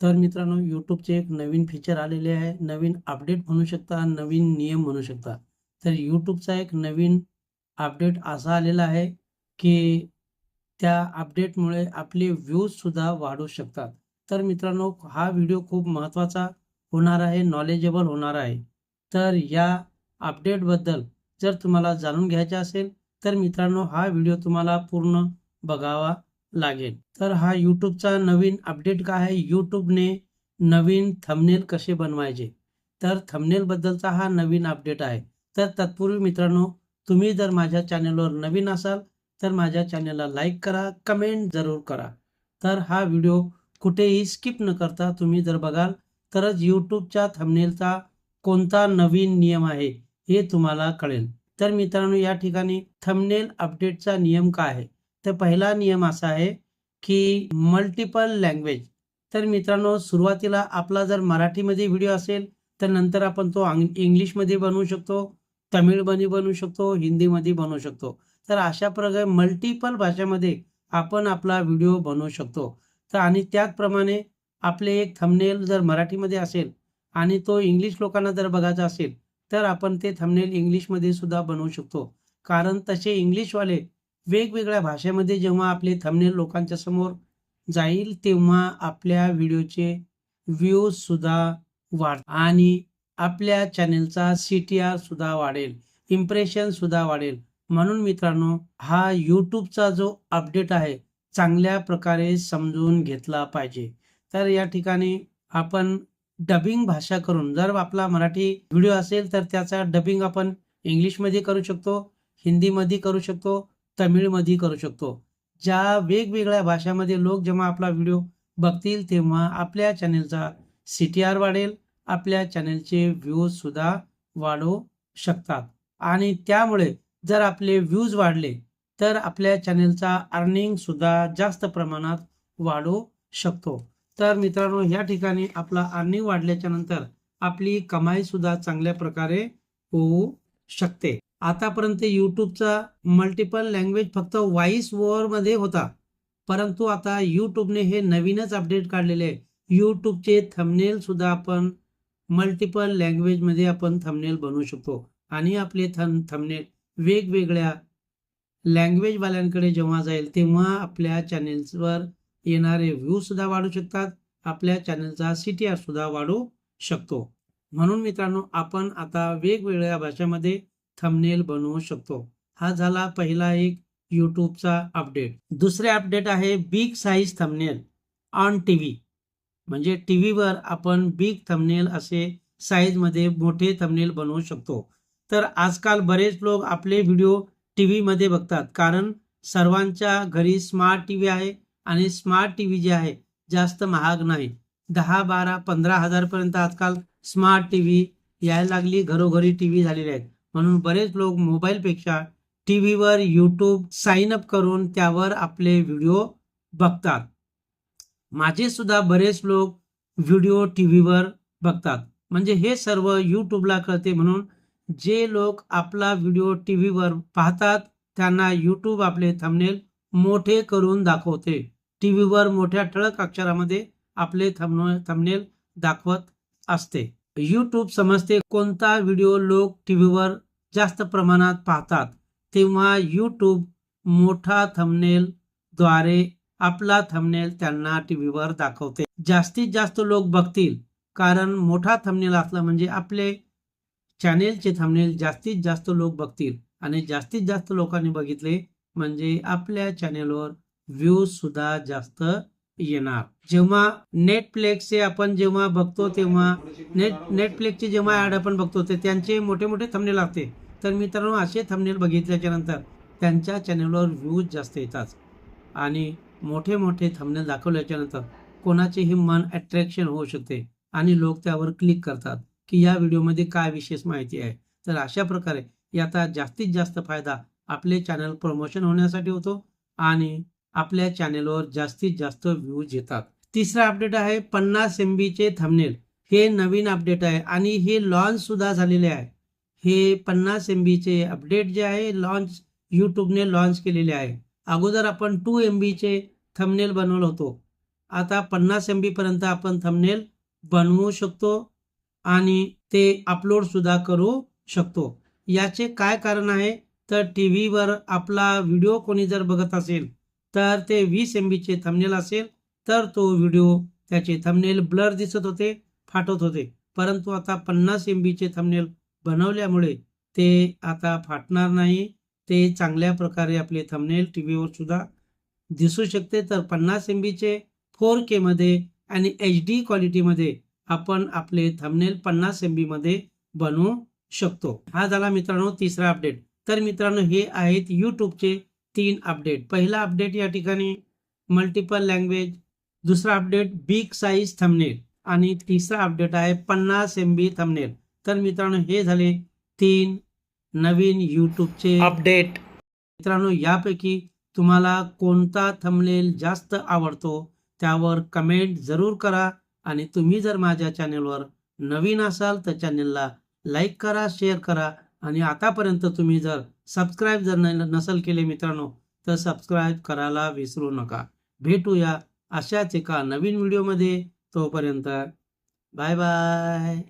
तर मित्रांनो, यूट्यूबचे एक नवीन फीचर आलेले आहे. नवीन अपडेट म्हणू शकता, नवीन नियम म्हणू शकता. तर यूट्यूबचा एक नवीन अपडेट असा आलेला आहे, की त्या अपडेटमुळे आपले व्ह्यूजसुद्धा वाढू शकतात. तर मित्रांनो, हा व्हिडिओ खूप महत्त्वाचा होणार आहे, नॉलेजेबल होणार आहे. तर या अपडेटबद्दल जर तुम्हाला जाणून घ्यायचे असेल, तर मित्रांनो हा व्हिडिओ तुम्हाला पूर्ण बघावा लागेल. तर हा YouTubeचा नवीन अपडेट काय आहे? YouTubeने नवीन थंबनेल कसे बनवायचे? तर थंबनेलबद्दलचा हा नवीन अपडेट आहे. तर तत्पूर्वी मित्रांनो, तुम्ही जर माझ्या चॅनलवर नवीन असाल, तर माझ्या चॅनलला लाईक करा, कमेंट जरूर करा. तर हा व्हिडिओ कुठेही स्किप न करता तुम्ही जर बघाल, तरच YouTubeच्या थंबनेलचा कोणता नवीन नियम आहे, हे तुम्हाला कळेल. तर मित्रांनो, या ठिकाणी थंबनेल अपडेटचा नियम काय आहे? तर पहिला नियम असा आहे, की मल्टिपल लँग्वेज. तर मित्रांनो, सुरुवातीला आपला जर मराठीमध्ये व्हिडिओ असेल, तर नंतर आपण तो इंग्लिशमध्ये बनवू शकतो, तमिळमध्ये बनवू शकतो, हिंदीमध्ये बनवू शकतो. तर अशा प्रकारे मल्टिपल भाषामध्ये आपण आपला व्हिडिओ बनवू शकतो. तर आणि त्याचप्रमाणे आपले एक थंबनेल जर मराठीमध्ये असेल आणि तो इंग्लिश लोकांना जर बघायचा असेल, तर आपण ते थंबनेल इंग्लिशमध्ये सुद्धा बनवू शकतो. कारण तसे इंग्लिशवाले वेगवेगळ्या भाषेमध्ये जेव्हा आपले थंबनेल लोकांच्या समोर जाईल, तेव्हा आपल्या व्हिडिओचे व्ह्यूजसुद्धा वाढतील आणि आपल्या चॅनेलचा CTR सुद्धा वाढेल, इम्प्रेशनसुद्धा वाढेल. म्हणून मित्रांनो, हा YouTubeचा जो अपडेट आहे, चांगल्या प्रकारे समजून घेतला पाहिजे. तर या ठिकाणी आपण डबिंग भाषा करून, जर आपला मराठी व्हिडिओ असेल, तर त्याचा डबिंग आपण इंग्लिशमध्ये करू शकतो, हिंदीमध्ये करू शकतो, तमिळमध्ये करू शकतो. ज्या वेगवेगळ्या भाषामध्ये लोक जेव्हा आपला व्हिडिओ बघतील, तेव्हा आपल्या चॅनेलचा CTR वाढेल, आपल्या चॅनेलचे व्ह्यूजसुद्धा वाढू शकतात आणि त्यामुळे जर आपले व्ह्यूज वाढले, तर आपल्या चॅनेलचा अर्निंगसुद्धा जास्त प्रमाणात वाढू शकतो. तर मित्रांनो, या ठिकाणी आपला अर्निंग वाढल्याच्या नंतर आपली कमाईसुद्धा चांगल्या प्रकारे होऊ शकते. आतापर्यंत YouTubeचा मल्टिपल लँग्वेज फक्त व्हॉईस ओव्हरमध्ये होता. परंतु आता YouTubeने हे नवीनच अपडेट काढलेले आहे. YouTubeचे थंबनेलसुद्धा आपण मल्टिपल लँग्वेजमध्ये आपण थंबनेल बनवू शकतो आणि आपले थंबनेल वेगवेगळ्या लँग्वेजवाल्यांकडे जेव्हा जाईल, तेव्हा आपल्या चॅनेल्सवर येणारे व्ह्यूजसुद्धा वाढू शकतात. आपल्या चॅनेलचा CTR सुद्धा वाढू शकतो. म्हणून मित्रांनो, आपण आता वेगवेगळ्या भाषामध्ये थंबनेल बनवू शकतो. हा झाला पहिला एक YouTubeचा अपडेट. दुसरे अपडेट आहे big size thumbnail on TV. म्हणजे टीव्हीवर आपण बिग थंबनेल असे साईजमध्ये मोठे थंबनेल बनवू शकतो. तर आजकाल बरेच लोक आपले व्हिडिओ टीव्हीमध्ये बघतात. कारण सर्वांच्या घरी स्मार्ट टीव्ही आहे आणि स्मार्ट टीव्ही जे आहे जास्त महाग नाही. 10, 12, 15,000 पर्यंत आजकाल स्मार्ट टीव्ही यायला लागली. घरोघरी टीव्ही झालेले आहेत. म्हणून बरेच लोक मोबाईलपेक्षा टीव्हीवर YouTube साइन अप करून त्यावर आपले व्हिडिओ बघतात. माझे सुद्धा बरेच लोक व्हिडिओ टीव्हीवर बघतात. म्हणजे हे सर्व YouTubeला कळते. म्हणून जे लोक आपला व्हिडिओ टीव्हीवर पाहतात, त्यांना YouTube आपले थंबनेल मोठे करून दाखवते. टीव्हीवर मोठ्या ठळक अक्षरामध्ये आपले थंबनेल दाखवत असते. YouTube समजते कोणता व्हिडिओ लोक टीव्हीवर जास्त प्रमाणात पाहतात. तेव्हा YouTube मोठा थंबनेलद्वारे आपला थंबनेल त्यांना टीव्हीवर दाखवते. जास्तीत जास्त लोक बघतील, कारण मोठा थंबनेल असला म्हणजे आपले चॅनेलचे थंबनेल जास्तीत जास्त लोक बघतील आणि जास्तीत जास्त लोकांनी बघितले म्हणजे आपल्या चॅनेलवर व्ह्यूज सुद्धा जास्त येणार. जेव्हा नेटफ्लिक्सचे आपण जेव्हा बघतो, तेव्हा नेटफ्लिक्सचे जेव्हा ॲड आपण बघतो, तर त्यांचे मोठे मोठे थंबनेल असते. तर मित्रांनो, असे थंबनेल बघितल्याच्या नंतर त्यांच्या चॅनेलवर व्ह्यूज जास्त येतात आणि मोठे मोठे थंबनेल दाखवल्याच्या नंतर कोणाचेही मन अट्रॅक्शन होऊ शकते आणि लोक त्यावर क्लिक करतात, की या व्हिडिओमध्ये काय विशेष माहिती आहे. तर अशा प्रकारे याचा जास्तीत जास्त फायदा आपले चॅनल प्रमोशन होण्यासाठी होतो आणि आपल्या चॅनेलवर जास्तीत जास्त व्ह्यूज येतात. तिसरा अपडेट आहे 50 MBचे थंबनेल. हे नवीन अपडेट आहे आणि हे लॉन्च सुद्धा झालेले आहे. हे 50 MBचे अपडेट जे आहे YouTubeने लॉन्च केलेले आहे. अगोदर आपण 2 MBचे थंबनेल बनवलं होतो. आता 50 MB पर्यंत आपण थंबनेल बनवू शकतो आणि ते अपलोड सुद्धा करू शकतो. याचे काय कारण आहे, तर टीव्हीवर आपला व्हिडिओ कोणी जर बघत असेल तर ते 20 MB चे थंबनेल असेल तर तो व्हिडिओ त्याचे थंबनेल ब्लर दिसत होते, फाटत होते. परंतु आता 50 MB चे थंबनेल बनवल्यामुळे ते आता फाटणार नाही. ते चांगल्या प्रकारे आपले थंबनेल टीव्हीवर सुद्धा दिसू शकते. तर 50 MB चे 4K मध्ये आणि HD क्वालिटीमध्ये आपण आपले थंबनेल 50 MB मध्ये बनवू शकतो. हा झाला मित्रांनो तिसरा अपडेट. तर मित्रांनो हे आहेत YouTubeचे 3 अपडेट. पहिला अपडेट या ठिकाणी मल्टिपल लँग्वेज, दुसरा अपडेट बिग साईज थंबनेल आणि तिसरा अपडेट आहे 50 MB थंबनेल. तर मित्रांनो हे झाले 3 नवीन YouTubeचे अपडेट. मित्रांनो यापैकी तुम्हाला कोणता थंबनेल जास्त आवडतो त्यावर कमेंट जरूर करा आणि तुम्ही जर माझ्या चॅनलवर नवीन असाल तर चॅनलला लाईक करा, शेअर करा आणि आतापर्यंत तुम्ही जर सबस्क्राईब जर नसेल केले मित्रांनो तर सबस्क्राईब करायला विसरू नका. भेटूया अशाच एका नवीन व्हिडिओमध्ये. तोपर्यंत बाय बाय.